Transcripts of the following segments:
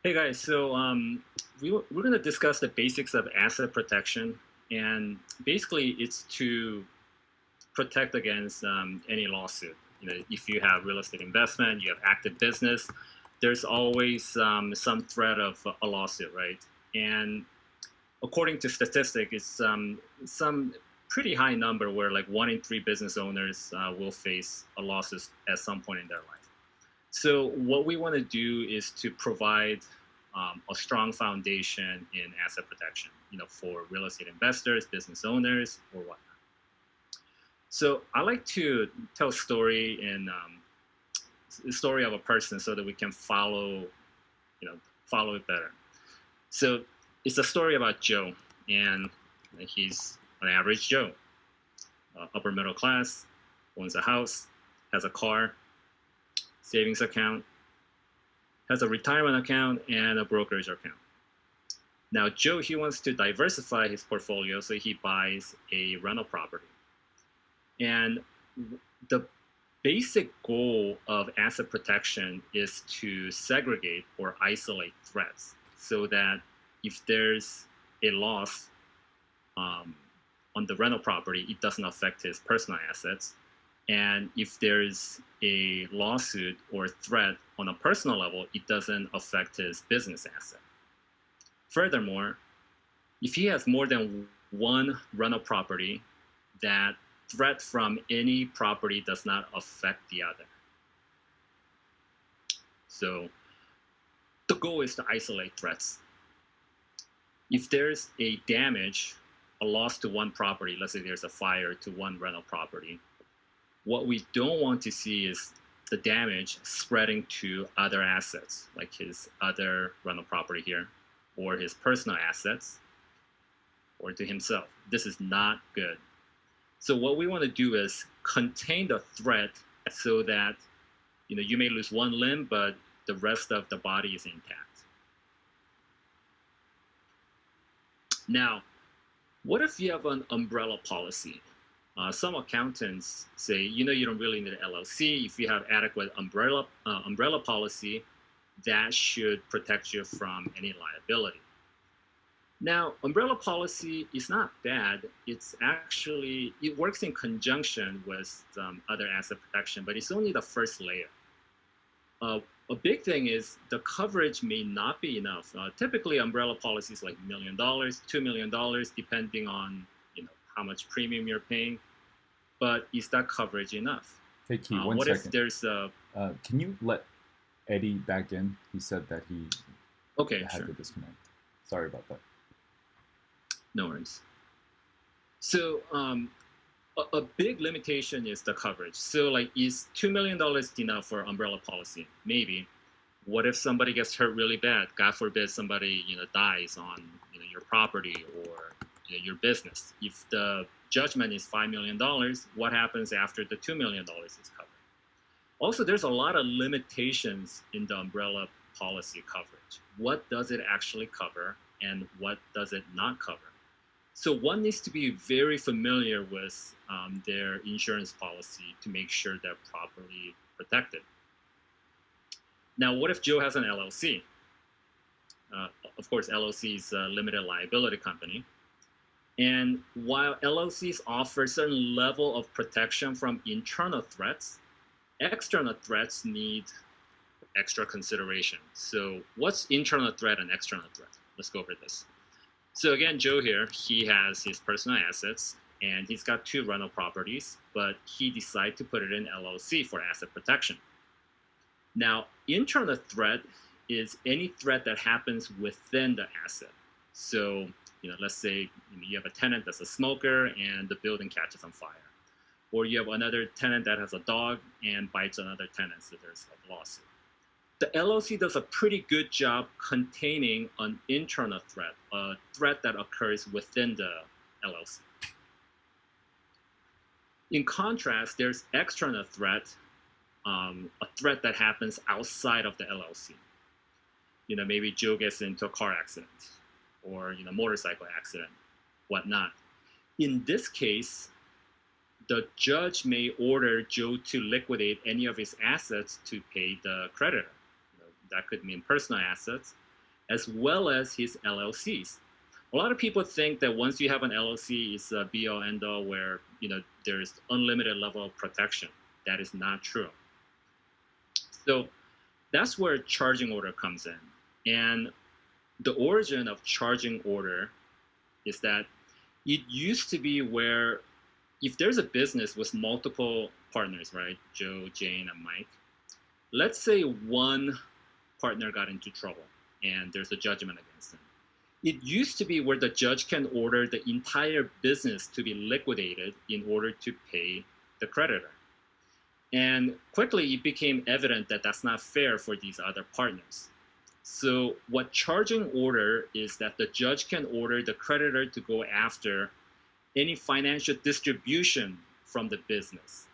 Hey guys, we're going to discuss the basics of asset protection, and basically it's to protect against any lawsuit. If you have real estate investment, you have active business, there's always some threat of a lawsuit, right? And according to statistics, it's some pretty high number where like 1 in 3 business owners will face a lawsuit at some point in their life. So what we want to do is to provide a strong foundation in asset protection, for real estate investors, business owners, or whatnot. So I like to tell a story in the story of a person so that we can follow it better. So it's a story about Joe, and he's an average Joe, upper middle class, owns a house, has a car, savings account, has a retirement account, and a brokerage account. Now, Joe, he wants to diversify his portfolio, so he buys a rental property. And the basic goal of asset protection is to segregate or isolate threats so that if there's a loss on the rental property, it doesn't affect his personal assets. And if there's a lawsuit or threat on a personal level, it doesn't affect his business asset. Furthermore, if he has more than one rental property, that threat from any property does not affect the other. So the goal is to isolate threats. If there's a damage, a loss to one property, let's say there's a fire to one rental property, what we don't want to see is the damage spreading to other assets, like his other rental property here, or his personal assets, or to himself. This is not good. So what we want to do is contain the threat so that you may lose one limb, but the rest of the body is intact. Now, what if you have an umbrella policy? Some accountants say, you don't really need an LLC. If you have adequate umbrella policy, that should protect you from any liability. Now, umbrella policy is not bad. It works in conjunction with other asset protection, but it's only the first layer. A big thing is the coverage may not be enough. Typically, umbrella policies like $1 million, $2 million, depending on how much premium you're paying. But is that coverage enough? Hey, Key, one what second. if there's a... Can you let Eddie back in? He said that he had sure. to disconnect. Sorry about that. No worries. So a big limitation is the coverage. So like, is $2 million enough for umbrella policy? Maybe. What if somebody gets hurt really bad? God forbid somebody dies on your property or your business. If the judgment is $5 million, what happens after the $2 million is covered? Also, there's a lot of limitations in the umbrella policy coverage. What does it actually cover and what does it not cover? So one needs to be very familiar with their insurance policy to make sure they're properly protected. Now, what if Joe has an LLC? Of course, LLC is a limited liability company. And while LLCs offer a certain level of protection from internal threats, external threats need extra consideration. So what's internal threat and external threat? Let's go over this. So again, Joe here, he has his personal assets, and he's got 2 rental properties, but he decided to put it in LLC for asset protection. Now, internal threat is any threat that happens within the asset. So let's say you have a tenant that's a smoker and the building catches on fire. Or you have another tenant that has a dog and bites another tenant, so there's a lawsuit. The LLC does a pretty good job containing an internal threat, a threat that occurs within the LLC. In contrast, there's external threat, a threat that happens outside of the LLC. Maybe Joe gets into a car accident or motorcycle accident, whatnot. In this case, the judge may order Joe to liquidate any of his assets to pay the creditor. That could mean personal assets, as well as his LLCs. A lot of people think that once you have an LLC, it's a be all end all where there's unlimited level of protection. That is not true. So that's where charging order comes in. And the origin of charging order is that it used to be where if there's a business with multiple partners, right? Joe, Jane, and Mike, let's say one partner got into trouble and there's a judgment against them. It used to be where the judge can order the entire business to be liquidated in order to pay the creditor. And quickly it became evident that that's not fair for these other partners. So what charging order is that the judge can order the creditor to go after any financial distribution from the business.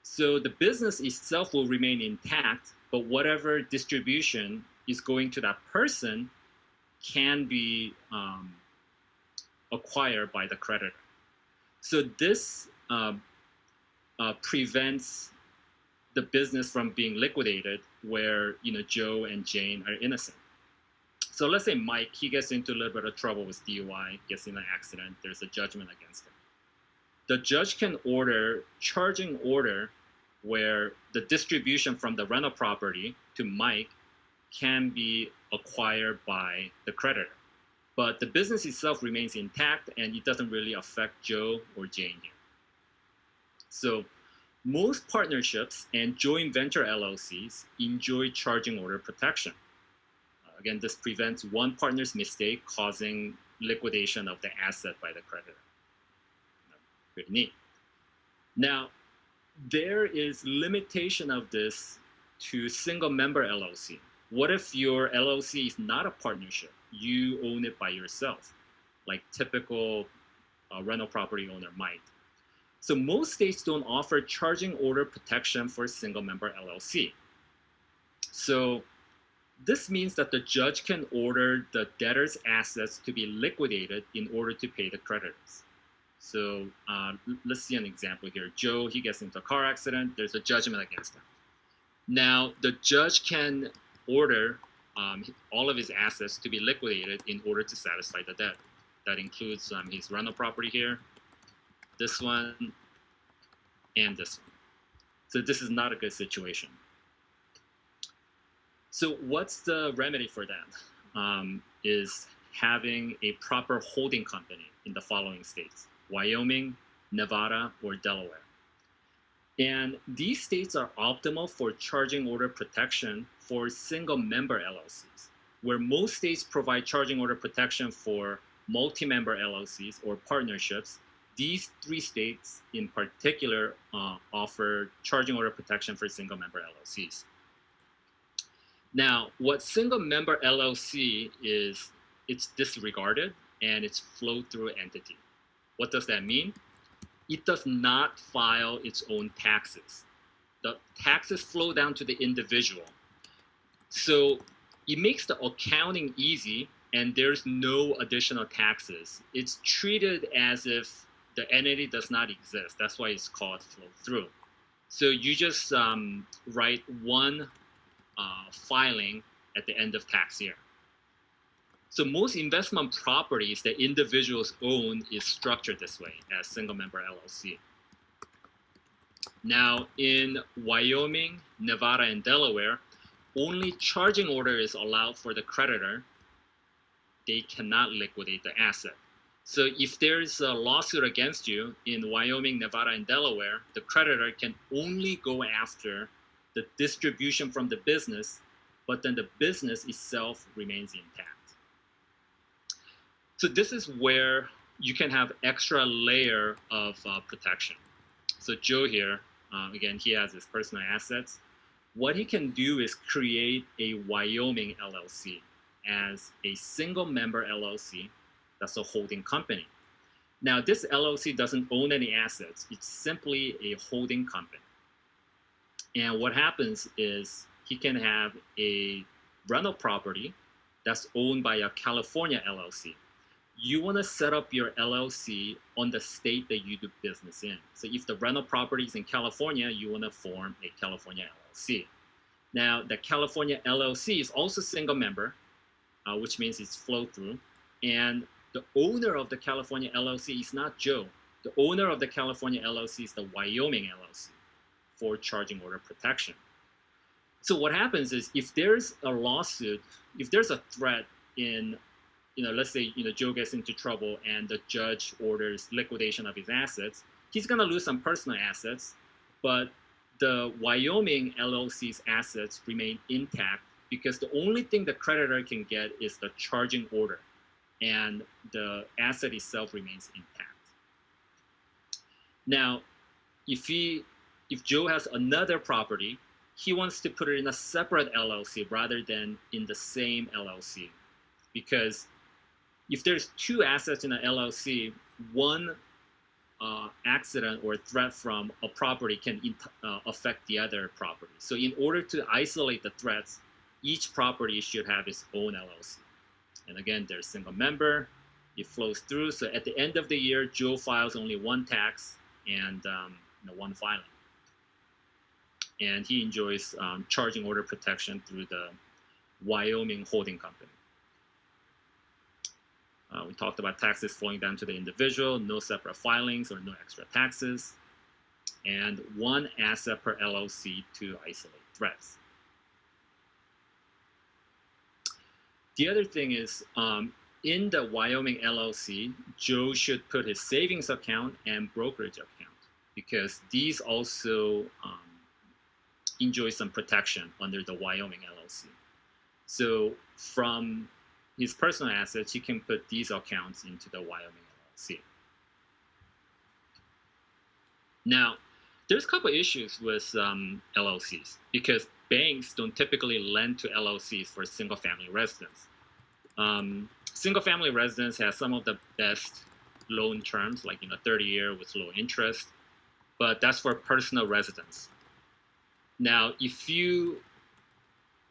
So the business itself will remain intact, but whatever distribution is going to that person can be acquired by the creditor. So this prevents the business from being liquidated where Joe and Jane are innocent. So let's say Mike, he gets into a little bit of trouble with DUI, gets in an accident, there's a judgment against him. The judge can order charging order where the distribution from the rental property to Mike can be acquired by the creditor. But the business itself remains intact and it doesn't really affect Joe or Jane here. So most partnerships and joint venture LLCs enjoy charging order protection. Again, this prevents one partner's mistake causing liquidation of the asset by the creditor. Pretty neat. Now, there is limitation of this to single member LLC. What if your LLC is not a partnership? You own it by yourself, like typical rental property owner might. So most states don't offer charging order protection for single member LLC. So this means that the judge can order the debtor's assets to be liquidated in order to pay the creditors. So let's see an example here. Joe, he gets into a car accident. There's a judgment against him. Now, the judge can order all of his assets to be liquidated in order to satisfy the debt. That includes his rental property here, this one, and this one. So this is not a good situation. So what's the remedy for that? Is having a proper holding company in the following states: Wyoming, Nevada, or Delaware. And these states are optimal for charging order protection for single member LLCs, where most states provide charging order protection for multi-member LLCs or partnerships. These three states in particular offer charging order protection for single member LLCs. Now, what single member LLC is, it's disregarded and it's flow-through entity. What does that mean? It does not file its own taxes. The taxes flow down to the individual. So it makes the accounting easy and there's no additional taxes. It's treated as if the entity does not exist. That's why it's called flow-through. So you just write one filing at the end of tax year. So most investment properties that individuals own is structured this way as single member LLC. Now in Wyoming, Nevada, and Delaware, only charging order is allowed for the creditor. They cannot liquidate the asset. So if there's a lawsuit against you in Wyoming, Nevada, and Delaware, the creditor can only go after the distribution from the business, but then the business itself remains intact. So this is where you can have extra layer of protection. So Joe here, again, he has his personal assets. What he can do is create a Wyoming LLC as a single member LLC. That's a holding company. Now this LLC doesn't own any assets. It's simply a holding company. And what happens is he can have a rental property that's owned by a California LLC. You want to set up your LLC on the state that you do business in. So if the rental property is in California, you want to form a California LLC. Now, the California LLC is also single member, which means it's flow through. And the owner of the California LLC is not Joe. The owner of the California LLC is the Wyoming LLC for charging order protection. So what happens is if there's a lawsuit, if there's a threat in, let's say, Joe gets into trouble and the judge orders liquidation of his assets, he's going to lose some personal assets, but the Wyoming LLC's assets remain intact because the only thing the creditor can get is the charging order, and the asset itself remains intact. Now, if Joe has another property, he wants to put it in a separate LLC rather than in the same LLC, because if there's two assets in an LLC, one accident or threat from a property can affect the other property. So in order to isolate the threats, each property should have its own LLC. And again, there's single member, it flows through. So at the end of the year, Joe files only one tax and one filing. And he enjoys charging order protection through the Wyoming holding company. We talked about taxes flowing down to the individual, no separate filings or no extra taxes, and one asset per LLC to isolate threats. The other thing is, in the Wyoming LLC, Joe should put his savings account and brokerage account, because these also enjoy some protection under the Wyoming LLC. So from his personal assets, he can put these accounts into the Wyoming LLC. Now, there's a couple issues with LLCs, because banks don't typically lend to LLCs for single-family residence. Single-family residence has some of the best loan terms, like 30-year with low interest, but that's for personal residence. Now, if you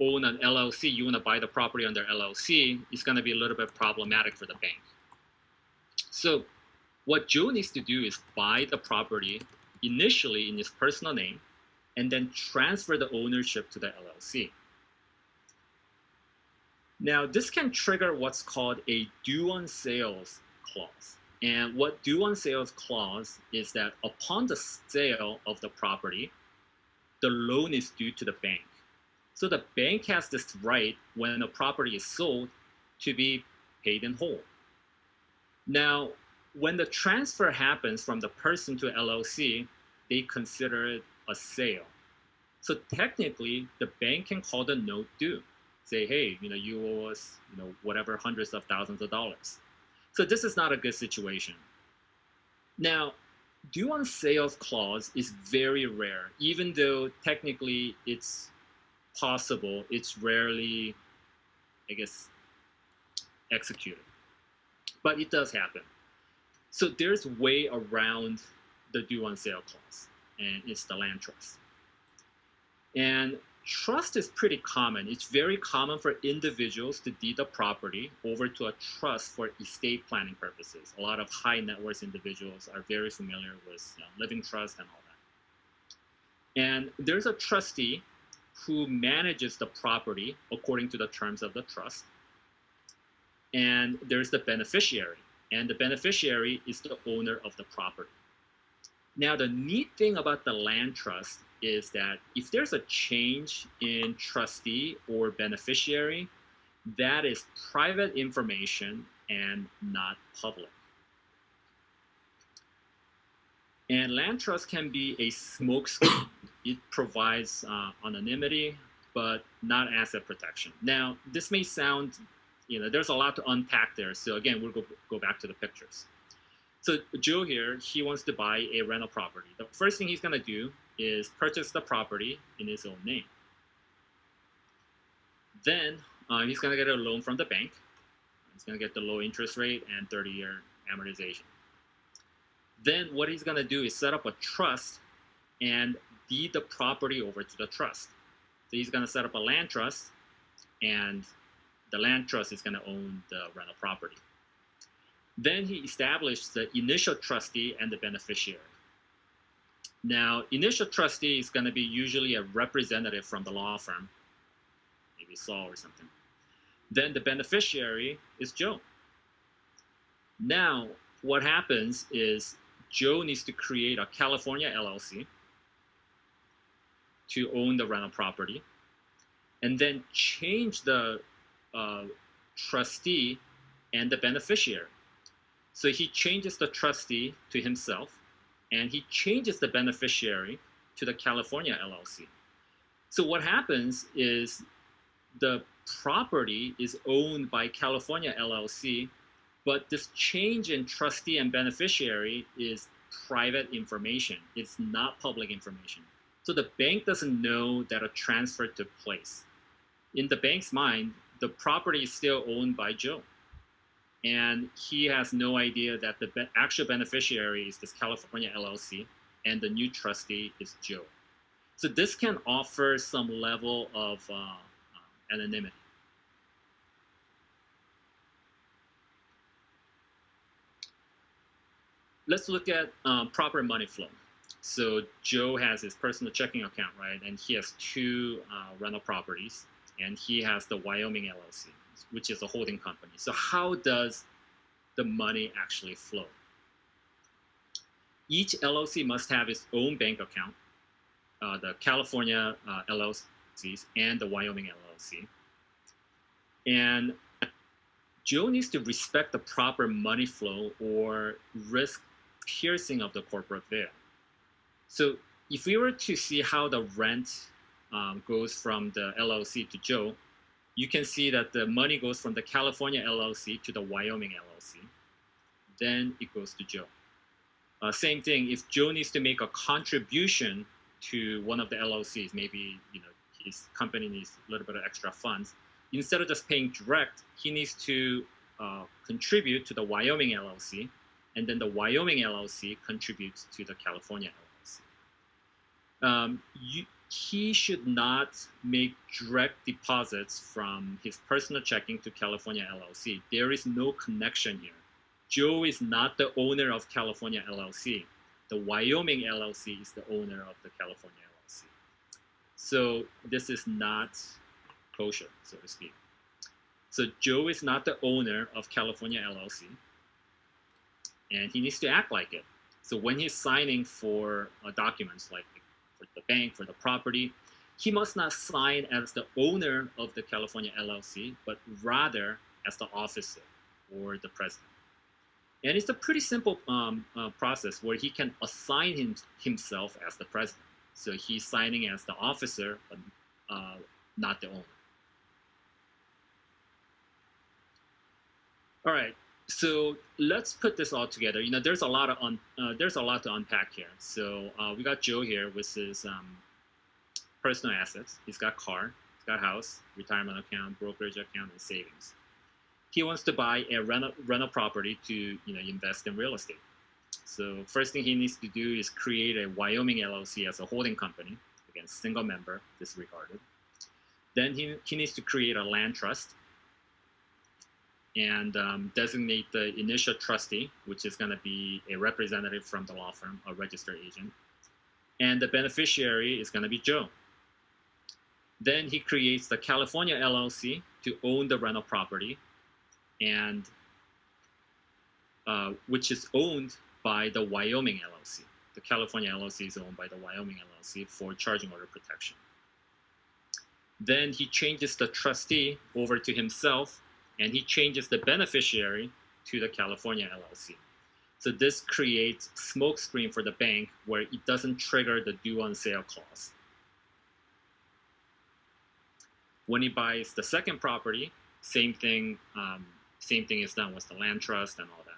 own an LLC, you want to buy the property under LLC, it's going to be a little bit problematic for the bank. So what Joe needs to do is buy the property initially in his personal name and then transfer the ownership to the LLC. Now, this can trigger what's called a due on sales clause. And what due on sales clause is that upon the sale of the property, the loan is due to the bank. So the bank has this right when a property is sold to be paid in whole. Now, when the transfer happens from the person to LLC, they consider it a sale. So technically, the bank can call the note due. Say, hey, you owe us, whatever, hundreds of thousands of dollars. So this is not a good situation. Now, due on sales clause is very rare, even though technically it's possible, it's rarely, I guess, executed. But it does happen. So there's a way around the due on sale clause, and it's the land trust. And trust is pretty common. It's very common for individuals to deed a property over to a trust for estate planning purposes. A lot of high net worth individuals are very familiar with living trust and all that. And there's a trustee who manages the property according to the terms of the trust. And there's the beneficiary, and the beneficiary is the owner of the property. Now, the neat thing about the land trust is that if there's a change in trustee or beneficiary, that is private information and not public. And land trust can be a smokescreen. It provides anonymity, but not asset protection. Now, this may sound, there's a lot to unpack there. So again, we'll go back to the pictures. So Joe here, he wants to buy a rental property. The first thing he's going to do is purchase the property in his own name. Then he's going to get a loan from the bank. He's going to get the low interest rate and 30-year amortization. Then what he's going to do is set up a trust and deed the property over to the trust. So he's going to set up a land trust, and the land trust is going to own the rental property. Then he established the initial trustee and the beneficiary. Now, initial trustee is going to be usually a representative from the law firm, maybe Saul or something. Then the beneficiary is Joe. Now, what happens is Joe needs to create a California LLC to own the rental property, and then change the trustee and the beneficiary. So he changes the trustee to himself, and he changes the beneficiary to the California LLC. So what happens is the property is owned by California LLC, but this change in trustee and beneficiary is private information. It's not public information. So the bank doesn't know that a transfer took place. In the bank's mind, the property is still owned by Joe. And he has no idea that the actual beneficiary is this California LLC, and the new trustee is Joe. So this can offer some level of anonymity. Let's look at proper money flow. So Joe has his personal checking account, right? And he has two rental properties, and he has the Wyoming LLC, which is a holding company. So how does the money actually flow? Each LLC must have its own bank account, the California LLCs and the Wyoming LLC. And Joe needs to respect the proper money flow or risk piercing of the corporate veil. So if we were to see how the rent goes from the LLC to Joe, you can see that the money goes from the California LLC to the Wyoming LLC. Then it goes to Joe. Same thing, if Joe needs to make a contribution to one of the LLCs, maybe his company needs a little bit of extra funds, instead of just paying direct, he needs to contribute to the Wyoming LLC, and then the Wyoming LLC contributes to the California LLC. He should not make direct deposits from his personal checking to California LLC. There is no connection here. Joe is not the owner of California LLC. The Wyoming LLC is the owner of the California LLC. So this is not kosher, so to speak. So Joe is not the owner of California LLC, and he needs to act like it. So when he's signing for documents, like for the bank, for the property, he must not sign as the owner of the California LLC, but rather as the officer or the president. And it's a pretty simple process where he can assign himself as the president. So he's signing as the officer, but not the owner. All right, so let's put this all together. There's a lot to unpack here. So we got Joe here with his personal assets. He's got car, he's got house, retirement account, brokerage account, and savings. He wants to buy a rental property to invest in real estate. So first thing he needs to do is create a Wyoming LLC as a holding company, again, single member, disregarded. Then he needs to create a land trust and designate the initial trustee, which is going to be a representative from the law firm, a registered agent. And the beneficiary is going to be Joe. Then he creates the California LLC to own the rental property, and which is owned by the Wyoming LLC. The California LLC is owned by the Wyoming LLC for charging order protection. Then he changes the trustee over to himself, and he changes the beneficiary to the California LLC. So this creates smokescreen for the bank where it doesn't trigger the due on sale clause. When he buys the second property, same thing is done with the land trust and all that.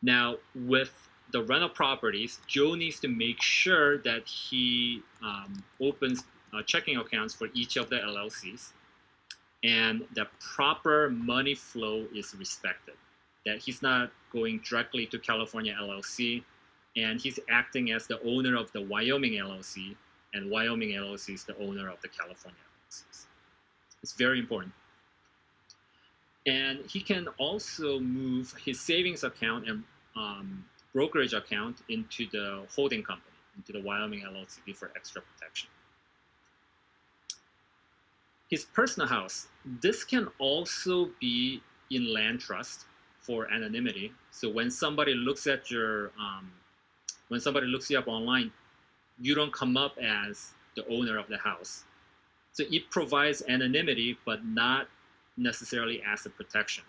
Now, with the rental properties, Joe needs to make sure that he opens checking accounts for each of the LLCs, and the proper money flow is respected. That he's not going directly to California LLC, and he's acting as the owner of the Wyoming LLC, and Wyoming LLC is the owner of the California LLCs. It's very important. And he can also move his savings account and brokerage account into the holding company, into the Wyoming LLC for extra protection. his personal house, this can also be in land trust for anonymity. So when somebody looks at your, when somebody looks you up online, you don't come up as the owner of the house. So it provides anonymity, but not necessarily as a protection.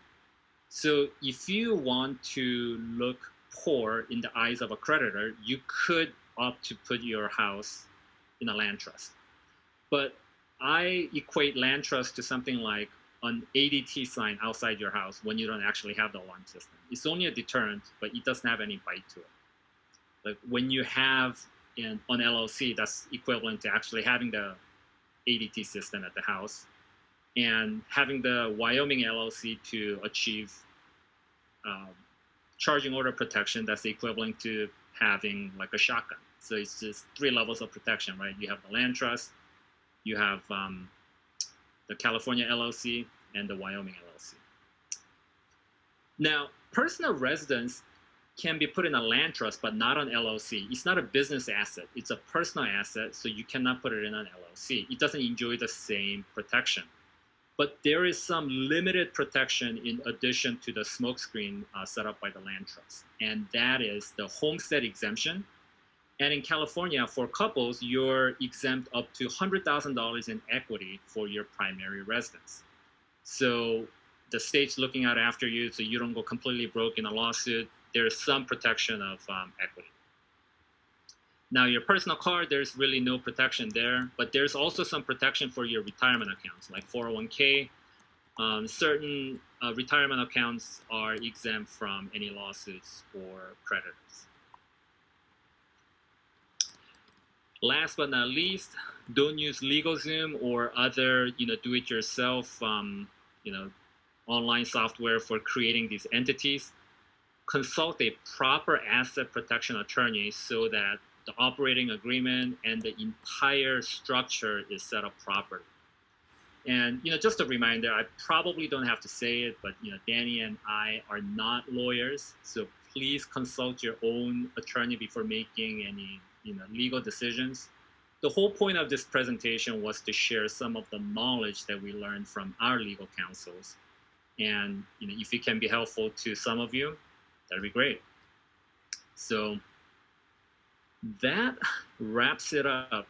So if you want to look poor in the eyes of a creditor, you could opt to put your house in a land trust. But I equate land trust to something like an ADT sign outside your house when you don't actually have the alarm system. It's only a deterrent, but it doesn't have any bite to it. Like when you have an LLC, that's equivalent to actually having the ADT system at the house, and having the Wyoming LLC to achieve um, charging order protection, that's equivalent to having like a shotgun. So it's just 3 levels of protection, right? You have the land trust, you have the California LLC, and the Wyoming LLC. Now, personal residence can be put in a land trust, but not an LLC. It's not a business asset. It's a personal asset, so you cannot put it in an LLC. It doesn't enjoy the same protection. But there is some limited protection in addition to the smokescreen set up by the land trust, and that is the homestead exemption. And in California, for couples, you're exempt up to $100,000 in equity for your primary residence. So the state's looking out after you, so you don't go completely broke in a lawsuit. There's some protection of equity. Now, your personal car, there's really no protection there, but there's also some protection for your retirement accounts, like 401k. Certain retirement accounts are exempt from any lawsuits or creditors. Last but not least, don't use LegalZoom or other, do-it-yourself, online software for creating these entities. Consult a proper asset protection attorney so that the operating agreement and the entire structure is set up properly. And just a reminder, I probably don't have to say it, but Danny and I are not lawyers, so please consult your own attorney before making any legal decisions. The whole point of this presentation was to share some of the knowledge that we learned from our legal counsels, and if it can be helpful to some of you, that'd be great. So that wraps it up